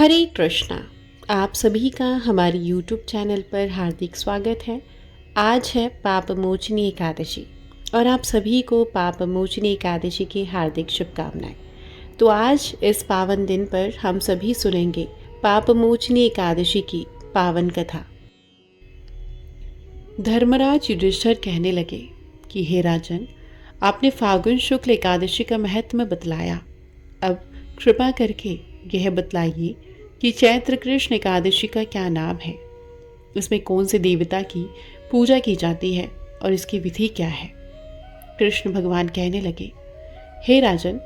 हरे कृष्णा। आप सभी का हमारे YouTube चैनल पर हार्दिक स्वागत है। आज है पाप मोचनी एकादशी और आप सभी को पाप मोचनी एकादशी की हार्दिक शुभकामनाएं। तो आज इस पावन दिन पर हम सभी सुनेंगे पाप मोचनी एकादशी की पावन कथा। धर्मराज युधिष्ठिर कहने लगे कि हे राजन, आपने फागुन शुक्ल एकादशी का महत्व बतलाया। अब कृपा करके यह बतलाइए कि चैत्र कृष्ण एकादशी का क्या नाम है, इसमें कौन से देवता की पूजा की जाती है और इसकी विधि क्या है। कृष्ण भगवान कहने लगे, हे राजन,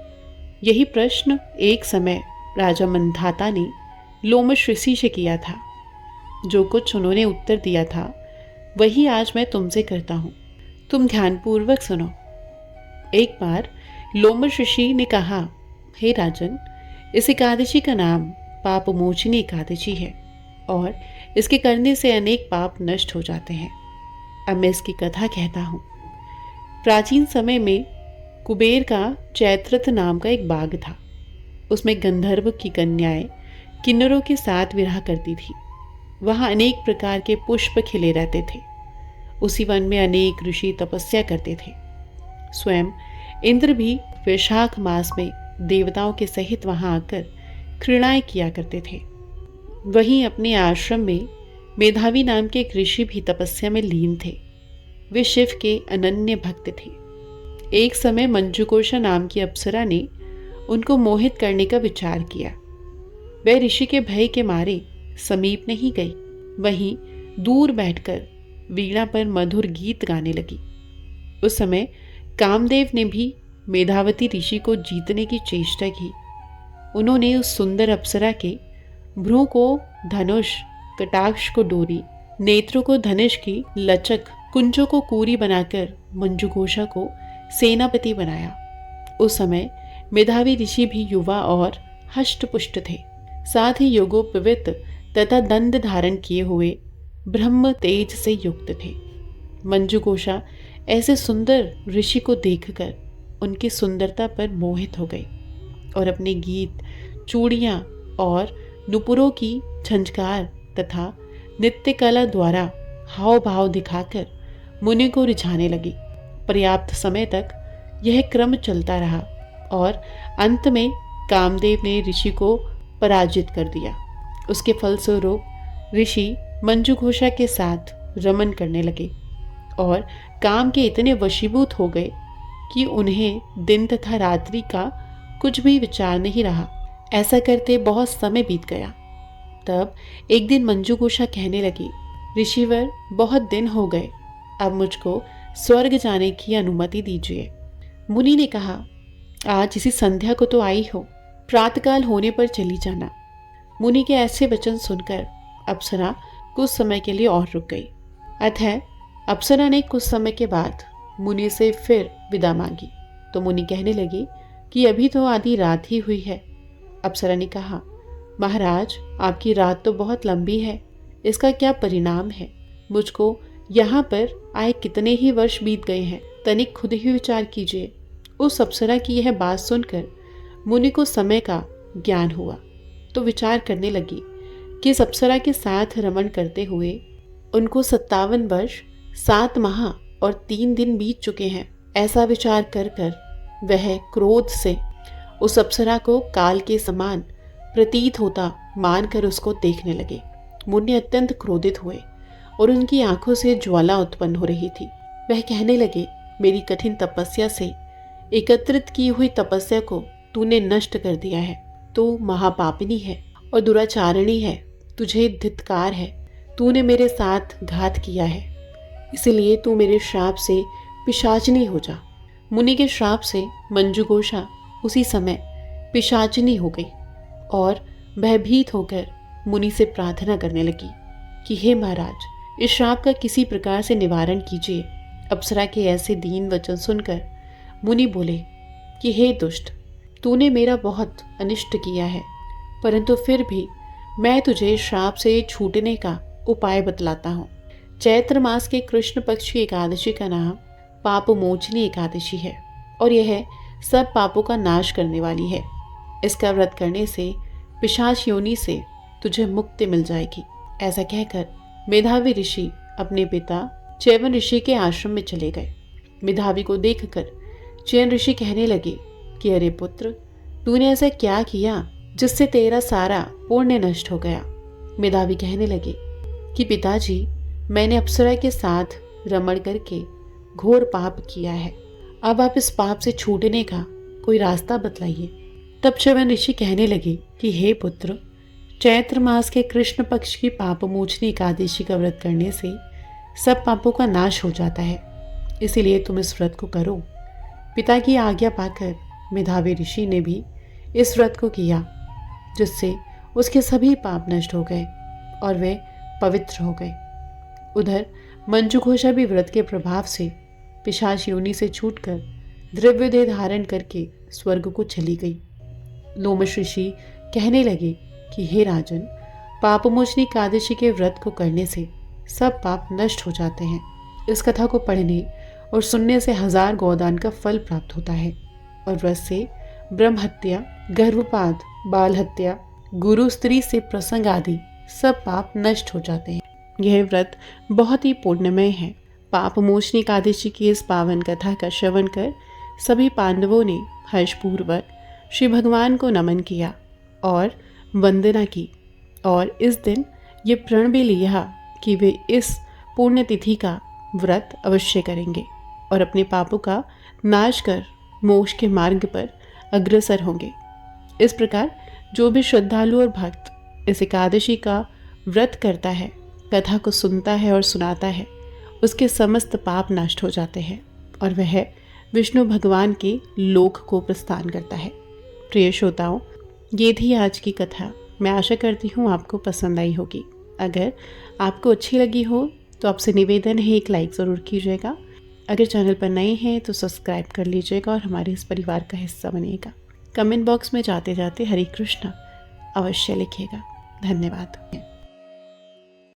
यही प्रश्न एक समय राजा मंधाता ने लोमश ऋषि से किया था। जो कुछ उन्होंने उत्तर दिया था वही आज मैं तुमसे करता हूँ। तुम ध्यानपूर्वक सुनो। एक बार लोमश ऋषि ने कहा, हे राजन, इस एकादशी का नाम पाप मोचनी एकादशी है और इसके करने से अनेक पाप नष्ट हो जाते हैं। अब मैं इसकी कथा कहता हूँ। प्राचीन समय में कुबेर का चैत्रथ नाम का एक बाग था। उसमें गंधर्व की कन्याएं किन्नरों के साथ विवाह करती थी। वहाँ अनेक प्रकार के पुष्प खिले रहते थे। उसी वन में अनेक ऋषि तपस्या करते थे। स्वयं इंद्र भी वैशाख मास में देवताओं के सहित वहां आकर क्रीड़ाएं किया करते थे। वहीं अपने आश्रम में मेधावी नाम के एक ऋषि भी तपस्या में लीन थे। वे शिव के अनन्य भक्त थे। एक समय मंजुकोषा नाम की अप्सरा ने उनको मोहित करने का विचार किया। वह ऋषि के भय के मारे समीप नहीं गई, वहीं दूर बैठकर वीणा पर मधुर गीत गाने लगी। उस समय कामदेव ने भी मेधावती ऋषि को जीतने की चेष्टा की। उन्होंने उस सुंदर अप्सरा के भ्रूं को धनुष, कटाक्ष को डोरी, नेत्रों को धनुष की लचक, कुंजों को कूरी बनाकर मंजुघोषा को सेनापति बनाया। उस समय मेधावी ऋषि भी युवा और हष्टपुष्ट थे। साथ ही योगोपवीत तथा दंड धारण किए हुए ब्रह्म तेज से युक्त थे। मंजुघोषा ऐसे सुंदर ऋषि को देखकर उनकी सुंदरता पर मोहित हो गई और अपने गीत, चूड़ियाँ और नुपुरों की झंझकार तथा नृत्य कला द्वारा हाव भाव दिखाकर मुनि को रिझाने लगी। पर्याप्त समय तक यह क्रम चलता रहा और अंत में कामदेव ने ऋषि को पराजित कर दिया। उसके फलस्वरूप ऋषि मंजुघोषा के साथ रमन करने लगे और काम के इतने वशीभूत हो गए कि उन्हें दिन तथा रात्रि का कुछ भी विचार नहीं रहा। ऐसा करते बहुत समय बीत गया। तब एक दिन मंजुघोषा कहने लगी, ऋषिवर, बहुत दिन हो गए, अब मुझको स्वर्ग जाने की अनुमति दीजिए। मुनि ने कहा, आज इसी संध्या को तो आई हो, प्रातःकाल होने पर चली जाना। मुनि के ऐसे वचन सुनकर अप्सरा कुछ समय के लिए और रुक गई। अतः अप्सरा ने कुछ समय के बाद मुनि से फिर विदा मांगी तो मुनि कहने लगी कि अभी तो आधी रात ही हुई है। अप्सरा ने कहा, महाराज, आपकी रात तो बहुत लंबी है, इसका क्या परिणाम है? मुझको यहाँ पर आए कितने ही वर्ष बीत गए हैं, तनिक खुद ही विचार कीजिए। उस अप्सरा की यह बात सुनकर मुनि को समय का ज्ञान हुआ तो विचार करने लगी कि इस अप्सरा के साथ रमन करते हुए उनको 57 वर्ष 7 माह और 3 दिन बीत चुके हैं। ऐसा विचार कर कर वह क्रोध से उस अप्सरा को काल के समान प्रतीत होता मानकर उसको देखने लगे। मुनि अत्यंत क्रोधित हुए और उनकी आंखों से ज्वाला उत्पन्न हो रही थी। वह कहने लगे, मेरी कठिन तपस्या से एकत्रित की हुई तपस्या को तूने नष्ट कर दिया है। तू महापापिनी है और दुराचारिणी है। तुझे धिक्कार है। तूने मेरे साथ घात किया है, इसलिए तू मेरे श्राप से पिशाचिनी हो जा। मुनि के श्राप से मंजुघोषा उसी समय पिशाचिनी हो गई और भयभीत होकर मुनि से प्रार्थना करने लगी कि हे महाराज, इस श्राप का किसी प्रकार से निवारण कीजिए। अप्सरा के ऐसे दीन वचन सुनकर मुनि बोले कि हे दुष्ट, तूने मेरा बहुत अनिष्ट किया है, परंतु फिर भी मैं तुझे श्राप से छूटने का उपाय बतलाता हूँ। चैत्र मास के कृष्ण पक्ष की एकादशी का नाम पाप मोचनी एकादशी है और यह सब पापों का नाश करने वाली है। इसका व्रत करने से पिशाच योनि से तुझे मुक्ति मिल जाएगी। ऐसा कहकर मेधावी ऋषि अपने पिता च्यवन ऋषि के आश्रम में चले गए। मेधावी को देखकर च्यवन ऋषि कहने लगे कि अरे पुत्र, तूने ऐसा क्या किया जिससे तेरा सारा पुण्य नष्ट हो गया। मेधावी कहने लगे कि पिताजी, मैंने अप्सरा के साथ रमण करके घोर पाप किया है। अब आप इस पाप से छूटने का कोई रास्ता बतलाइए। तब च्यवन ऋषि कहने लगे कि हे पुत्र, चैत्र मास के कृष्ण पक्ष की पापमोचनी एकादशी का व्रत करने से सब पापों का नाश हो जाता है, इसीलिए तुम इस व्रत को करो। पिता की आज्ञा पाकर मेधावी ऋषि ने भी इस व्रत को किया, जिससे उसके सभी पाप नष्ट हो गए और वे पवित्र हो गए। उधर मंजुघोषा भी व्रत के प्रभाव से पिशाच योनि से छूटकर द्रव्य देह धारण करके स्वर्ग को चली गई। लोमश ऋषि कहने लगे कि हे राजन, पापमोचनी एकादशी के व्रत को करने से सब पाप नष्ट हो जाते हैं। इस कथा को पढ़ने और सुनने से 1000 गोदान का फल प्राप्त होता है और व्रत से ब्रह्म हत्या, गर्भपात, बाल हत्या, गुरु स्त्री से प्रसंग आदि सब पाप नष्ट हो जाते हैं। यह व्रत बहुत ही पुण्यमय है। पापमोचनी एकादशी की इस पावन कथा का श्रवण कर सभी पांडवों ने हर्षपूर्वक श्री भगवान को नमन किया और वंदना की और इस दिन ये प्रण भी लिया कि वे इस पुण्यतिथि का व्रत अवश्य करेंगे और अपने पापों का नाश कर मोक्ष के मार्ग पर अग्रसर होंगे। इस प्रकार जो भी श्रद्धालु और भक्त इस एकादशी का व्रत करता है, कथा को सुनता है और सुनाता है, उसके समस्त पाप नष्ट हो जाते हैं और वह विष्णु भगवान के लोक को प्रस्थान करता है। प्रिय श्रोताओं, ये थी आज की कथा। मैं आशा करती हूँ आपको पसंद आई होगी। अगर आपको अच्छी लगी हो तो आपसे निवेदन है, एक लाइक ज़रूर कीजिएगा। अगर चैनल पर नए हैं तो सब्सक्राइब कर लीजिएगा और हमारे इस परिवार का हिस्सा बनिएगा। कमेंट बॉक्स में जाते जाते हरे कृष्णा अवश्य लिखिएगा। धन्यवाद।